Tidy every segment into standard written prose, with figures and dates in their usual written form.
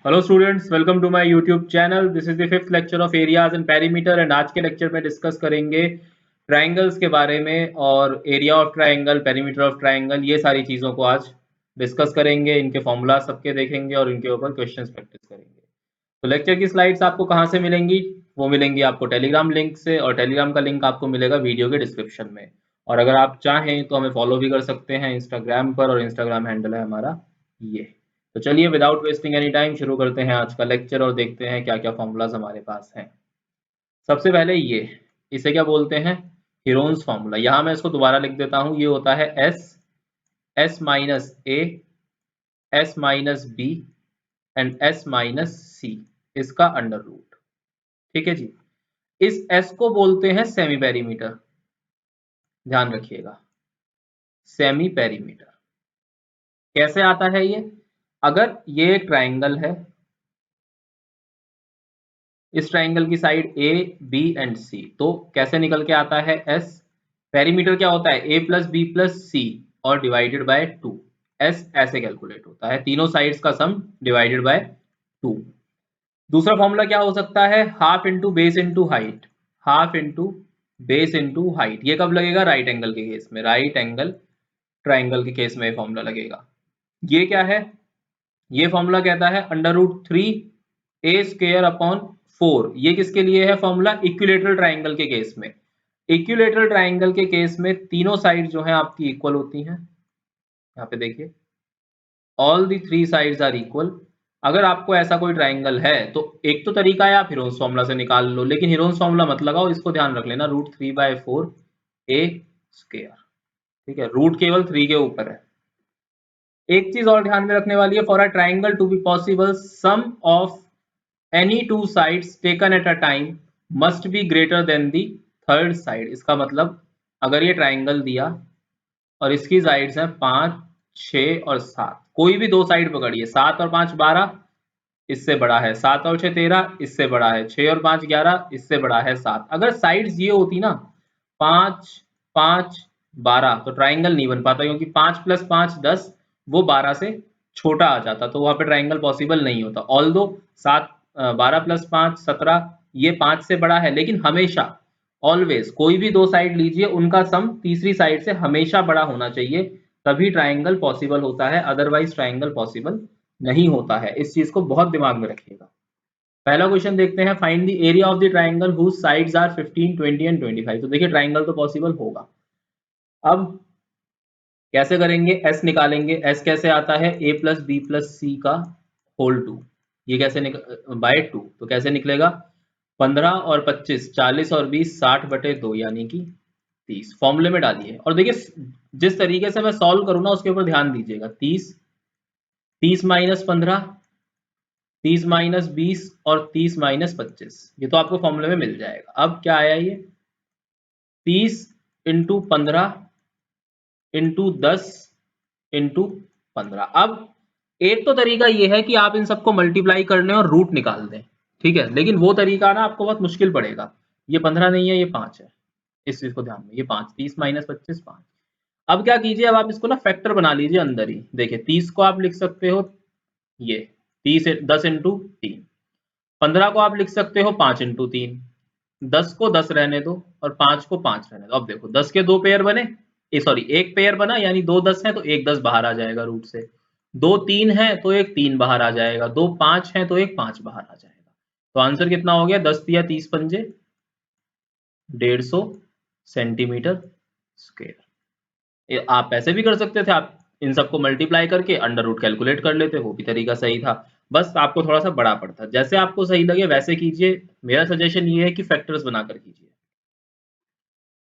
Hello students, welcome to my YouTube channel. This is the fifth lecture of areas and perimeter and आज के lecture में discuss करेंगे triangles के बारे में और area of triangle, perimeter of triangle, ये सारी चीज़ों को आज डिस्कस करेंगे। इनके फॉर्मूला सबके देखेंगे और इनके ऊपर क्वेश्चंस प्रैक्टिस करेंगे। तो लेक्चर की स्लाइड्स आपको कहाँ से मिलेंगी? वो मिलेंगी आपको टेलीग्राम लिंक से, और टेलीग्राम का लिंक आपको मिलेगा वीडियो के डिस्क्रिप्शन में। और अगर आप चाहें तो हमें फॉलो भी कर सकते हैं इंस्टाग्राम पर, और इंस्टाग्राम हैंडल है हमारा ये। तो चलिए विदाउट वेस्टिंग एनी टाइम शुरू करते हैं आज का लेक्चर और देखते हैं क्या क्या फॉर्मूलाज हमारे पास हैं। सबसे पहले इसे क्या बोलते हैं? Heron's formula. यहाँ मैं इसको दोबारा लिख देता हूँ। ये होता है S minus A, S minus B and S minus C, इसका अंडर रूट। ठीक है जी। इस एस को बोलते हैं सेमी पेरीमीटर, ध्यान रखिएगा, सेमी पेरीमीटर। कैसे आता है ये? अगर ये एक ट्राइंगल है, इस ट्राइंगल की साइड ए बी एंड सी, तो कैसे निकल के आता है एस? पेरीमीटर क्या होता है? ए प्लस बी प्लस सी और डिवाइडेड बाय 2। एस ऐसे कैलकुलेट होता है, तीनों साइड्स का सम डिवाइडेड बाय 2। दूसरा फॉर्मूला क्या हो सकता है? Half into base into height. Half into base into height. ये कब लगेगा? राइट एंगल के केस में, राइट एंगल ट्राइंगल के केस में फॉर्मूला लगेगा। ये क्या है? ये फॉर्मूला कहता है अंडर रूट 3 ए स्क्वायर अपॉन 4। ये किसके लिए है फॉर्मूला? इक्विलेटरल ट्राइंगल के केस में। इक्विलेटरल ट्राइंगल के केस में तीनों साइड जो है आपकी इक्वल होती हैं। यहाँ पे देखिए, all the 3 sides are equal. अगर आपको ऐसा कोई ट्राइंगल है तो एक तो तरीका है, आप हीरोन्स फॉर्मूला से निकाल लो, लेकिन हीरोन्स फॉर्मूला मत लगाओ, इसको ध्यान रख लेना, रूट 3/4 ए स्क्वायर। ठीक है, रूट केवल 3 के ऊपर है। एक चीज और ध्यान में रखने वाली है, for a triangle to be possible, sum of any two sides taken at a time must be greater than the third side. इसका मतलब, अगर ये ट्राइंगल दिया और इसकी साइड्स हैं 5, 6 और 7, कोई भी दो साइड पकड़िए, 7 और 5 12, इससे बड़ा है, 7 और 6 13, इससे बड़ा है, 6 और 5 11, इससे बड़ा है 7। अगर साइड्स ये होती ना 5 5 12, तो ट्राइंगल नहीं बन पाता, क्योंकि 5 + 5 10, वो 12 से छोटा आ जाता, तो वहां पे ट्राइंगल पॉसिबल नहीं होता। ऑल दो 12 + 5 17, ये 5 से बड़ा है, लेकिन हमेशा ऑलवेज कोई भी दो साइड लीजिए, उनका सम तीसरी साइड से हमेशा बड़ा होना चाहिए, तभी ट्राइंगल पॉसिबल होता है, अदरवाइज ट्राइंगल पॉसिबल नहीं होता है। इस चीज को बहुत दिमाग में रखिएगा। पहला क्वेश्चन देखते हैं, find the area of the triangle whose sides are 15 20 and 25। तो देखिए ट्राइंगल तो पॉसिबल होगा। अब कैसे करेंगे? एस निकालेंगे। एस कैसे आता है? ए प्लस बी प्लस सी का होल 2। ये कैसे बाय 2, तो कैसे निकलेगा? 15 और 25 40 और 20 60/2 यानी कि 30। फॉर्मूले में डालिए और देखिए जिस तरीके से मैं सॉल्व करूँ ना, उसके ऊपर ध्यान दीजिएगा। 30 30 - 15, 30 - 20 और 30 - 25, ये तो आपको फॉर्मूले में मिल जाएगा। अब क्या आया? ये 30 × 15 × 10 × 15। अब एक तो तरीका ये है कि आप इन सबको मल्टीप्लाई कर लें और रूट निकाल दें, ठीक है, लेकिन वो तरीका ना आपको बहुत मुश्किल पड़ेगा। ये 15 नहीं है, ये 5 है, इस चीज को ध्यान में। ये 5, 30 - 25 5। अब क्या कीजिए, अब आप इसको ना फैक्टर बना लीजिए अंदर ही। देखिए 30 को आप लिख सकते हो ये 10 × 3, 15 को आप लिख सकते हो 5 × 3, 10 को 10 रहने दो और 5 को 5 रहने दो। अब देखो 10 के दो पेयर बने, सॉरी एक पेयर बना, यानी दो 10 है तो एक 10 बाहर आ जाएगा रूट से। दो 3 है तो एक 3 बाहर आ जाएगा, दो 5 है तो एक 5 बाहर आ जाएगा। तो आंसर कितना हो गया? 10 × 30 = 150 सेंटीमीटर स्क्वायर। आप ऐसे भी कर सकते थे, आप इन सबको मल्टीप्लाई करके अंडर रूट कैलकुलेट कर लेते, वो भी तरीका सही था। बस आपको थोड़ा सा बड़ा पड़ता। जैसे आपको सही लगे वैसे कीजिए। मेरा सजेशन ये है कि फैक्टर्स बनाकर कीजिए।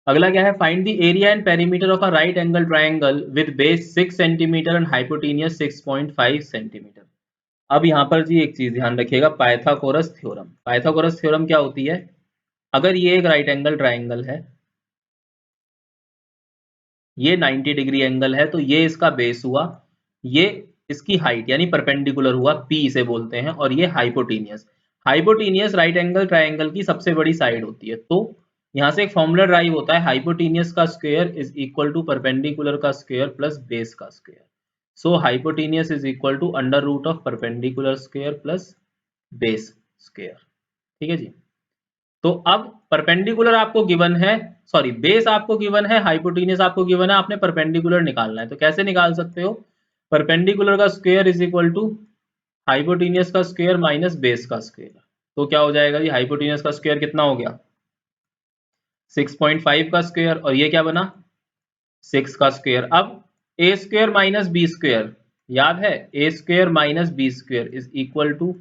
अगला क्या है? Find the area and perimeter of a right angle triangle with base 6 centimetre and hypotenuse 6.5 centimetre. अब यहाँ पर जी एक चीज ध्यान रखिएगा, पाइथागोरस थ्योरम। पाइथागोरस थ्योरम क्या होती है? अगर ये एक राइट एंगल ट्राइंगल है, ये 90 डिग्री एंगल है, तो ये इसका बेस हुआ, ये इसकी हाइट यानी परपेंडिकुलर हुआ, पी इसे बोलते हैं, और ये hypotenuse. Hypotenuse right angle triangle की सबसे बड़ी साइड होती है। तो यहां से एक फॉर्मूला ड्राइव होता है, हाइपोटेनियस का square is equal to perpendicular का स्क्वायर प्लस बेस का square. So hypotenuse is equal to under root of perpendicular square plus base square. ठीक है जी। तो अब परपेंडिकुलर आपको गिवन है, सॉरी बेस आपको गिवन है, हाइपोटेनियस आपको गिवन है, आपने परपेंडिकुलर निकालना है। तो कैसे निकाल सकते हो? परपेंडिकुलर का square is equal to hypotenuse का स्क्वायर माइनस बेस का स्क्वायर। तो क्या हो जाएगा जी? हाइपोटेनियस का स्क्वायर कितना हो गया? 6.5 का स्क्वायर, और ये क्या बना? 6 का स्क्वायर। अब A square minus B square, याद है? A square minus B square is equal to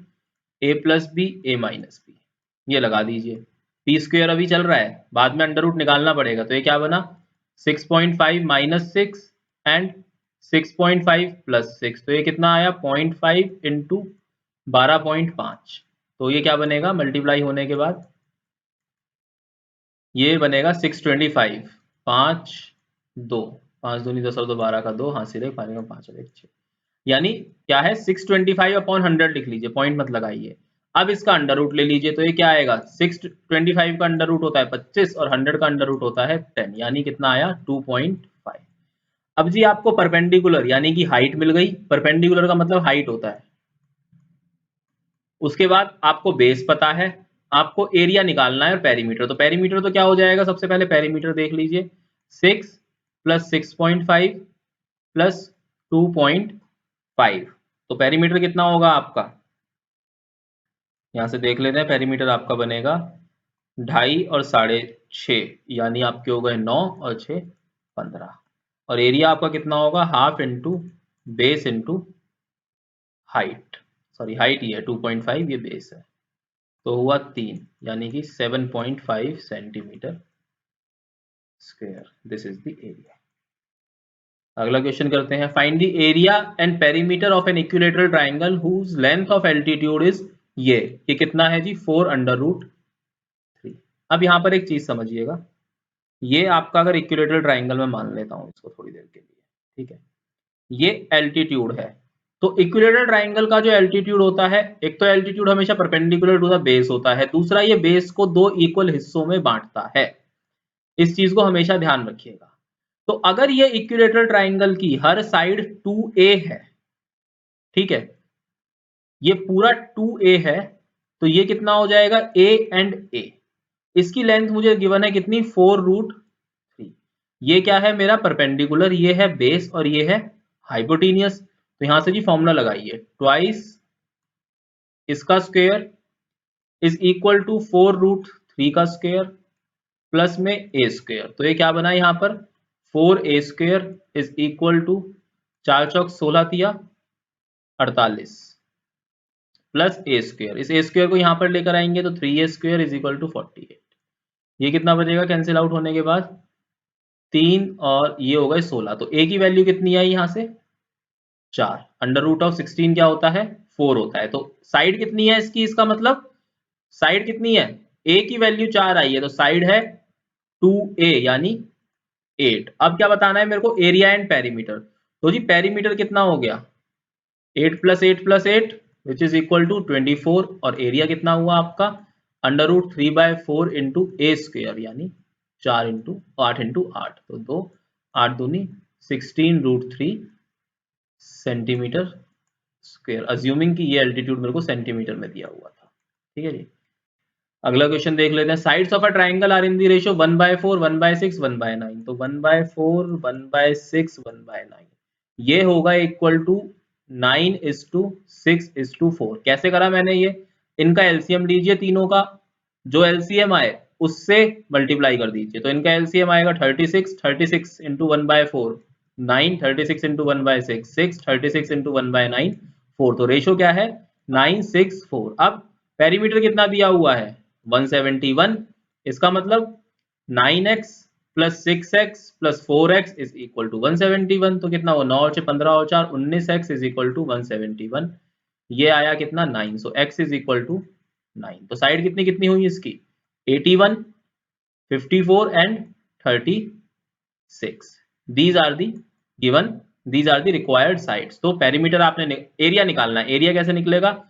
A plus B A minus B. ये लगा दीजिए। पी स्क्वायर अभी चल रहा है, बाद में अंडर रूट निकालना पड़ेगा। तो ये क्या बना? 6.5 माइनस 6 एंड 6.5 प्लस 6। तो ये कितना आया? 0.5 इंटू 12.5। तो ये क्या बनेगा मल्टीप्लाई होने के बाद? ये बनेगा 625। 5 2 5 दूनी 10 और 2 12 का 2, हाँ सिरे 5 का 5 और 1 6। यानी क्या है? 625 अपॉन 100 लिख लीजिए, पॉइंट मत लगाइए। अब इसका अंडर रूट ले लीजिए। तो ये क्या आएगा? 625 का अंडर रूट होता है 25 और 100 का अंडर रूट होता है 10, यानी कितना आया? 2.5। अब जी आपको परपेंडिकुलर यानी कि हाइट मिल गई। परपेंडिकुलर का मतलब हाइट होता है। उसके बाद आपको बेस पता है, आपको एरिया निकालना है और पेरीमीटर। तो पेरीमीटर तो क्या हो जाएगा? सबसे पहले पेरीमीटर देख लीजिए। 6 प्लस 6.5 प्लस 2.5। तो पेरीमीटर कितना होगा आपका? यहां से देख लेते हैं। पेरीमीटर आपका बनेगा 2.5 और 6.5, यानी आपके हो गए 9 और 6 15। और एरिया आपका कितना होगा? Half into base into height. Sorry height ये है 2.5, ये बेस है। तो हुआ 3, यानी कि 7.5 centimetre square. This is the area. अगला क्वेश्चन करते हैं। Find the area and perimeter of an equilateral triangle whose length of altitude is ये कितना है जी? 4 अंडर रूट 3। अब यहाँ पर एक चीज समझिएगा, ये आपका अगर इक्विलेटरल ट्राइंगल में मान लेता हूँ इसको थोड़ी देर के लिए, ठीक है? ये एल्टीट्यूड है। तो इक्विलेटरल ट्राइंगल का जो एल्टीट्यूड होता है, एक तो एल्टीट्यूड हमेशा परपेंडिकुलर टू द बेस होता है, दूसरा ये बेस को 2 इक्वल हिस्सों में बांटता है। इस चीज को हमेशा ध्यान रखिएगा। तो अगर ये इक्विलेटरल ट्राइंगल की हर साइड 2a है, ठीक है, ये पूरा 2a है, तो ये कितना हो जाएगा? a and a। इसकी लेंथ मुझे गिवन है कितनी? 4 रूट 3। ये क्या है मेरा? परपेंडिकुलर, ये है बेस और ये है हाइपोटेनियस। तो यहां से जी फॉर्मूला लगाइए, ट्वाइस इसका square is equal to 4 root 3 का स्क्वायर प्लस में ए स्क्वायर। तो ये क्या बना यहाँ पर? 4a square is equal to 4 चौक 16 तिया 48 प्लस ए स्क्वायर। इस ए स्क्वायर को यहाँ पर लेकर आएंगे तो 3a square is equal to 48। ये कितना बचेगा कैंसिल आउट होने के बाद? 3 और ये हो गए 16। तो a की वैल्यू कितनी आई यहाँ से? 4। अंडर रूट ऑफ 16 क्या होता है? 4 होता है। तो साइड कितनी है इसकी? इसका मतलब साइड कितनी है? a की वैल्यू 4 आई है, तो साइड है 2a यानी 8। अब क्या बताना है मेरे को? Area and perimeter. तो जी पेरीमीटर कितना हो गया? 8 plus 8 plus 8 which is equal to 24। और एरिया कितना हुआ आपका? Under root 3/4 into a square, यानी 4 इंटू 8 इंटू 8। तो 2 8 दूनी 16 रूट 3 सेंटीमीटर स्क्वायर, अज्यूमिंग कि ये एल्टीट्यूड मेरे को सेंटीमीटर में दिया हुआ था। ठीक है जी। अगला क्वेश्चन देख लेते हैं। Sides of a triangle are in the ratio 1/4 1/6 1/9। तो 1/4 1/6 1/9 ये होगा इक्वल टू 9:6:4। कैसे करा मैंने ये? इनका एलसीएम लीजिए तीनों का, जो एलसीएम आए उससे मल्टीप्लाई कर दीजिए। तो इनका एलसीएम आएगा 36, 36 इंटू 1/4 9, 36 इंटू 1/6 6, 36 इंटू 1/9 4। तो रेशो क्या है? 9:6:4। अब पेरीमीटर कितना दिया हुआ है? 171। इसका मतलब 9x plus 6x plus 4x is equal to 171। तो कितना हो? 9 और 6 15 और 4 19x इज इक्वल टू 171। ये आया कितना? 9। So x is equal to 9। तो साइड कितनी कितनी हुई इसकी? 81 54 and 36। These are the given, these are the required sides. तो पेरीमीटर आपने एरिया निकालना है। एरिया कैसे निकलेगा?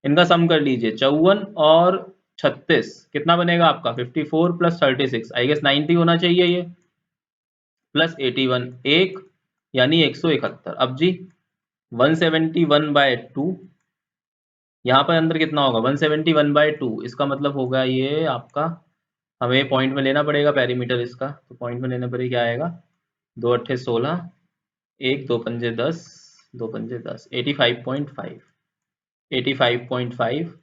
इनका सम कर लीजिए। 54 और 36 कितना बनेगा आपका? 54 प्लस 36 आई गेस 90 होना चाहिए ये, प्लस 81 1 यानी 171। अब जी 171/2, यहाँ पर अंदर कितना होगा 171/2, इसका मतलब होगा ये आपका, हमें पॉइंट में लेना पड़ेगा पेरीमीटर इसका, तो पॉइंट में लेने पर क्या आएगा 2 अट्ठे 16, 1 2 पंजे 10, 2 पंजे 10, 85.5, 85.5,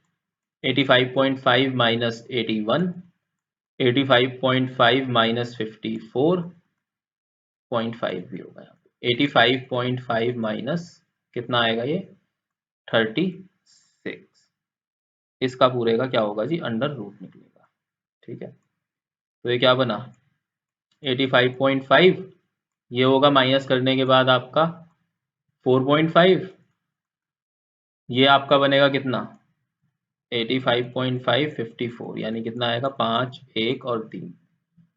85.5 माइनस 81, 85.5 माइनस 54.5 भी होगा यहाँ पे, 85.5 माइनस कितना आएगा ये 36, इसका पूरे का क्या होगा जी अंडर रूट निकलेगा। ठीक है, तो ये क्या बना 85.5, ये होगा माइनस करने के बाद आपका 4.5, ये आपका बनेगा कितना 85.5 54, यानी कितना आएगा 5 1 और 3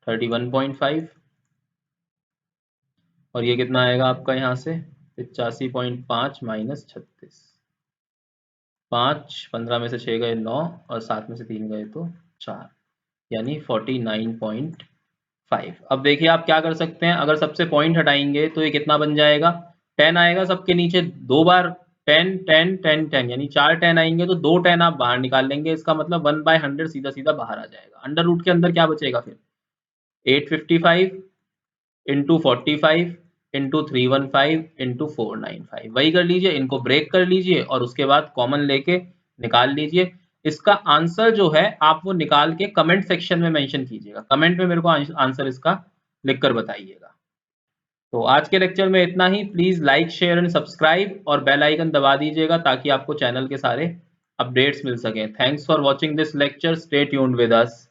31.5, और ये कितना आएगा आपका यहाँ से 85.5 माइनस 36, 5 15 में से 6 गए 9 और 7 में से 3 गए तो 4, यानी 49.5। अब देखिए आप क्या कर सकते हैं, अगर सबसे पॉइंट हटाएंगे तो ये कितना बन जाएगा 10 आएगा, सबके नीचे 2 बार 10 10 10 10, यानी 4 10 आएंगे तो 2 10 आप बाहर निकाल लेंगे, इसका मतलब 1/100 सीधा सीधा बाहर आ जाएगा। अंडर रूट के अंदर क्या बचेगा फिर 855 इंटू 45 इंटू 315 इंटू 495, वही कर लीजिए, इनको ब्रेक कर लीजिए और उसके बाद कॉमन लेके निकाल लीजिए। इसका आंसर जो है आप वो निकाल के कमेंट सेक्शन में मेंशन कीजिएगा, कमेंट में मेरे को आंसर इसका लिखकर बताइएगा। तो आज के लेक्चर में इतना ही, please like share and subscribe और बेल आइकन दबा दीजिएगा ताकि आपको चैनल के सारे अपडेट्स मिल सकें। Thanks for watching this lecture, stay tuned with us.